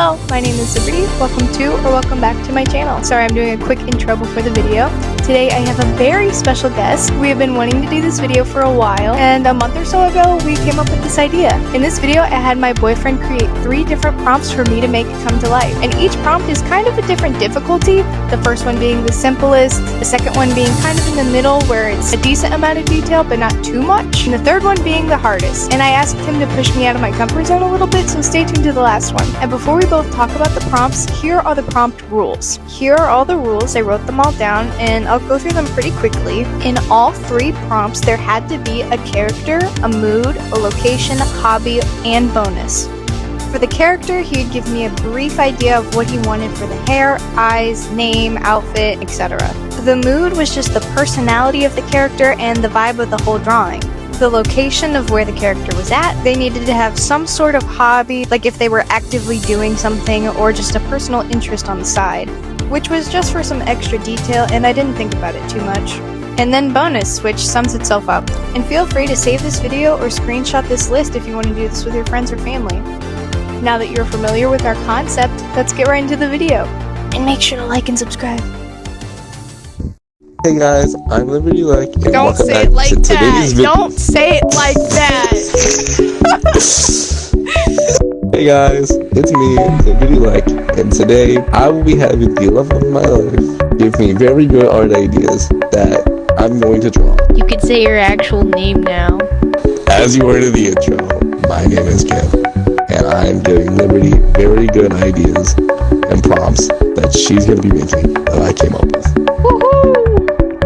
Hello, my name is Liberty. Welcome back to my channel. Sorry, I'm doing a quick intro before the video. Today I have a very special guest. We have been wanting to do this video for a while, and a month or so ago we came up with this idea. In this video I had my boyfriend create 3 different prompts for me to make it come to life, and each prompt is kind of a different difficulty. The first one being the simplest, the second one being kind of in the middle where it's a decent amount of detail but not too much, and the third one being the hardest. And I asked him to push me out of my comfort zone a little bit, so stay tuned to the last one. And before we both talk about the prompts, here are the prompt rules. Here are all the rules. I wrote them all down and I'll go through them pretty quickly. In all 3 prompts, there had to be a character, a mood, a location, hobby, and bonus. For the character, he'd give me a brief idea of what he wanted for the hair, eyes, name, outfit, etc. The mood was just the personality of the character and the vibe of the whole drawing. The location of where the character was at, they needed to have some sort of hobby, like if they were actively doing something, or just a personal interest on the side, which was just for some extra detail, and I didn't think about it too much. And then bonus, which sums itself up. And feel free to save this video or screenshot this list if you want to do this with your friends or family. Now that you're familiar with our concept, let's get right into the video. And make sure to like and subscribe. Hey guys, I'm Liberty Like, and Don't welcome say back it like to today's that! video. Don't say it like that! Hey guys, it's me, Liberty Like, and today I will be having the love of my life give me very good art ideas that I'm going to draw. You could say your actual name now. As you heard in the intro, my name is Kim, and I'm giving Liberty very good ideas and prompts that she's going to be making that I came up with. Woohoo!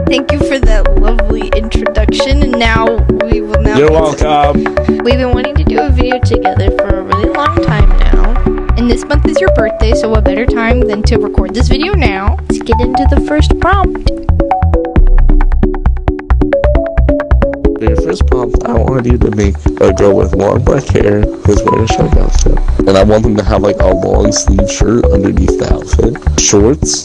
Thank you for that lovely introduction, and now we will now... You're welcome! We've been wanting to do a video together for a really long time now, and this month is your birthday, so what better time than to record this video now? Let's get into the first prompt. For your first prompt, I wanted you to make a girl with long black hair who's wearing a shark outfit. And I want them to have like a long sleeve shirt underneath the outfit, shorts,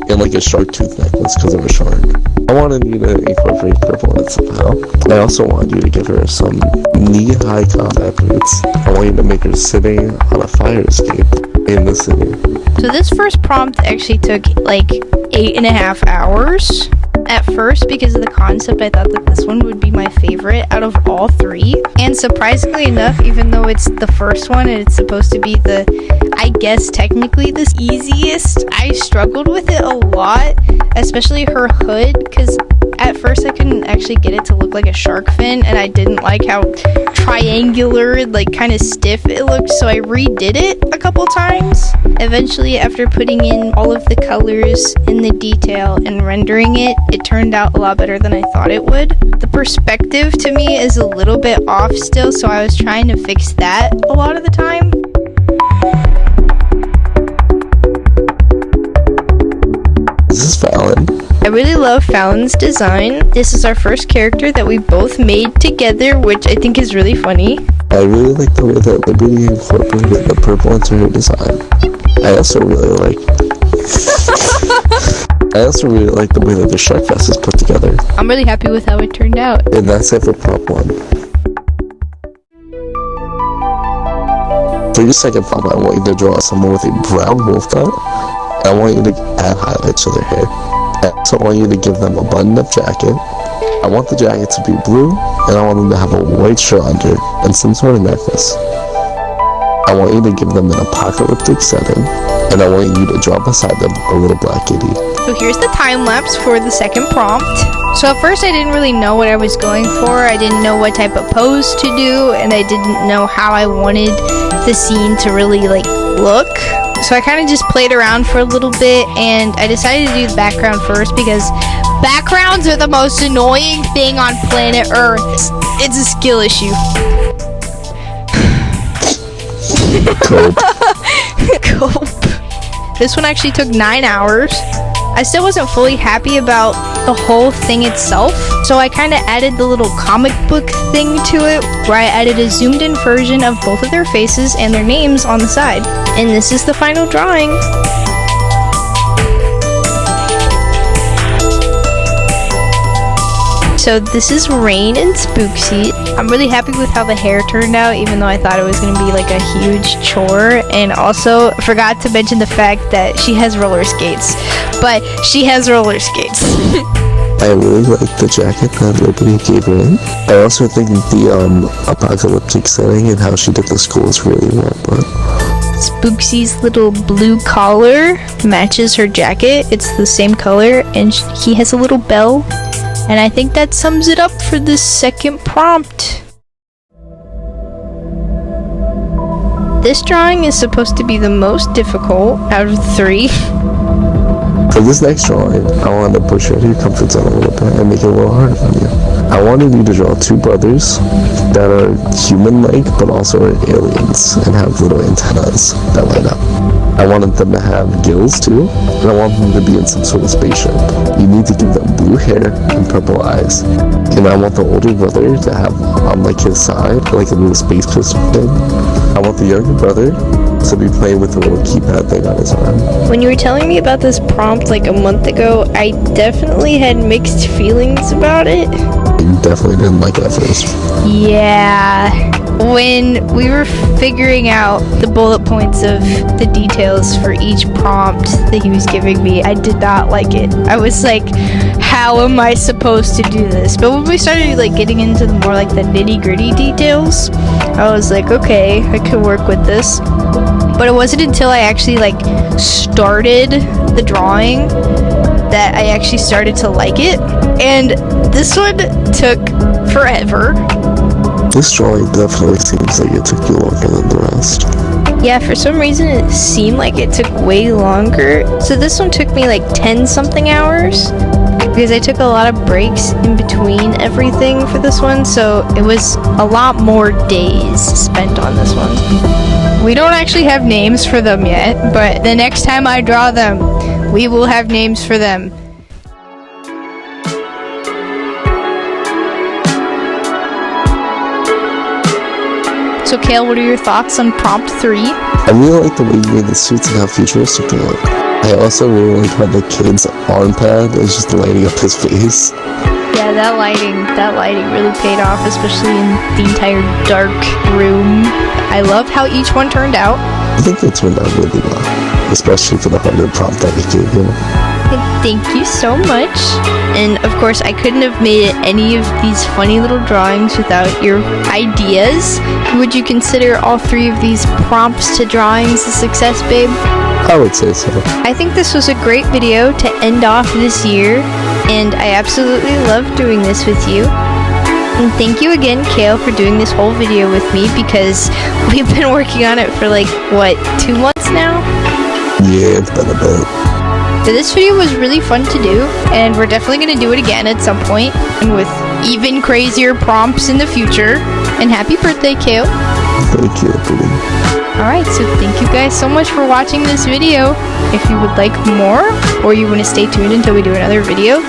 and like a shark tooth necklace because of a shark. I wanted you to incorporate purple in it somehow. I also wanted you to give her some knee-high combat boots. I want you to make her sitting on a fire escape in the city. So this first prompt actually took like 8.5 hours. At first, because of the concept, I thought that this one would be my favorite out of all 3. And surprisingly enough, even though it's the first one and it's supposed to be the, I guess technically the easiest, I struggled with it a lot, especially her hood, because at first I couldn't actually get it to look like a shark fin, and I didn't like how triangular, like kind of stiff it looked, so I redid it a couple times. Eventually, after putting in all of the colors in the detail and rendering it, it turned out a lot better than I thought it would. The perspective to me is a little bit off still, so I was trying to fix that a lot of the time. This is Fallon. I really love Fallon's design. This is our first character that we both made together, which I think is really funny. I really like the way that Liberty incorporated the purple into her design. I also really like the way that the shark vest is put together. I'm really happy with how it turned out. And that's it for prompt 1. For your second prompt, I want you to draw someone with a brown wolf cut. I want you to add highlights to their hair. I also want you to give them a button-up jacket. I want the jacket to be blue, and I want them to have a white shirt under and some sort of necklace. I want you to give them an apocalyptic setting, and I want you to draw beside them a little black kitty. So here's the time lapse for the second prompt. So at first I didn't really know what I was going for. I didn't know what type of pose to do, and I didn't know how I wanted the scene to really like look. So I kind of just played around for a little bit, and I decided to do the background first because backgrounds are the most annoying thing on planet Earth. It's a skill issue. Cope. Cope. This one actually took 9 hours. I still wasn't fully happy about the whole thing itself, so I kind of added the little comic book thing to it, where I added a zoomed in version of both of their faces and their names on the side. And this is the final drawing. So this is Rain and Spooksy. I'm really happy with how the hair turned out, even though I thought it was going to be like a huge chore. And also forgot to mention the fact that she has roller skates. But she has roller skates. I really like the jacket that nobody gave her in. I also think the apocalyptic setting and how she did the school is really well done. Spooksy's little blue collar matches her jacket. It's the same color, and he has a little bell. And I think that sums it up for this second prompt. This drawing is supposed to be the most difficult out of the 3. For this next drawing, I wanted to push out your comfort zone a little bit and make it a little harder on you. I wanted you to draw 2 brothers that are human-like but also are aliens and have little antennas that light up. I wanted them to have gills too, and I want them to be in some sort of spaceship. You need to give them blue hair and purple eyes. And I want the older brother to have on like his side like a little space pistol thing. I want the younger brother to be playing with the little keypad thing on his arm. When you were telling me about this prompt like a month ago, I definitely had mixed feelings about it. You definitely didn't like it at first. Yeah. When we were figuring out the bullet points of the details for each prompt that he was giving me, I did not like it. I was like, how am I supposed to do this? But when we started like getting into the more like the nitty-gritty details, I was like, okay, I can work with this. But it wasn't until I actually like started the drawing that I actually started to like it. And this one took forever. This drawing definitely seems like it took you longer than the rest. Yeah, for some reason it seemed like it took way longer. So this one took me like 10 something hours because I took a lot of breaks in between everything for this one. So it was a lot more days spent on this one. We don't actually have names for them yet, but the next time I draw them, we will have names for them. So Kale, what are your thoughts on prompt 3? I really like the way you made the suits and how futuristic they look. I also really like how the kid's arm pad is just lighting up his face. Yeah, that lighting really paid off, especially in the entire dark room. I love how each one turned out. I think they turned out really well, especially for the harder prompt that we gave you. Thank you so much. And of course, I couldn't have made any of these funny little drawings without your ideas. Would you consider all 3 of these prompts to drawings a success, babe? I would say so. I think this was a great video to end off this year, and I absolutely love doing this with you. And thank you again, Kale, for doing this whole video with me, because we've been working on it for like, what, 2 months now? Yeah, it's been a bit. So this video was really fun to do, and we're definitely going to do it again at some point, and with even crazier prompts in the future. And happy birthday, Kale. Thank you, buddy. Alright, so thank you guys so much for watching this video. If you would like more, or you want to stay tuned until we do another video,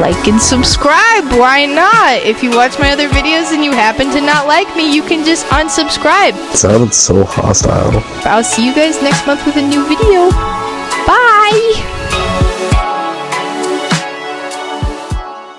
like and subscribe. Why not? If you watch my other videos and you happen to not like me, you can just unsubscribe. It sounded so hostile. I'll see you guys next month with a new video. Bye!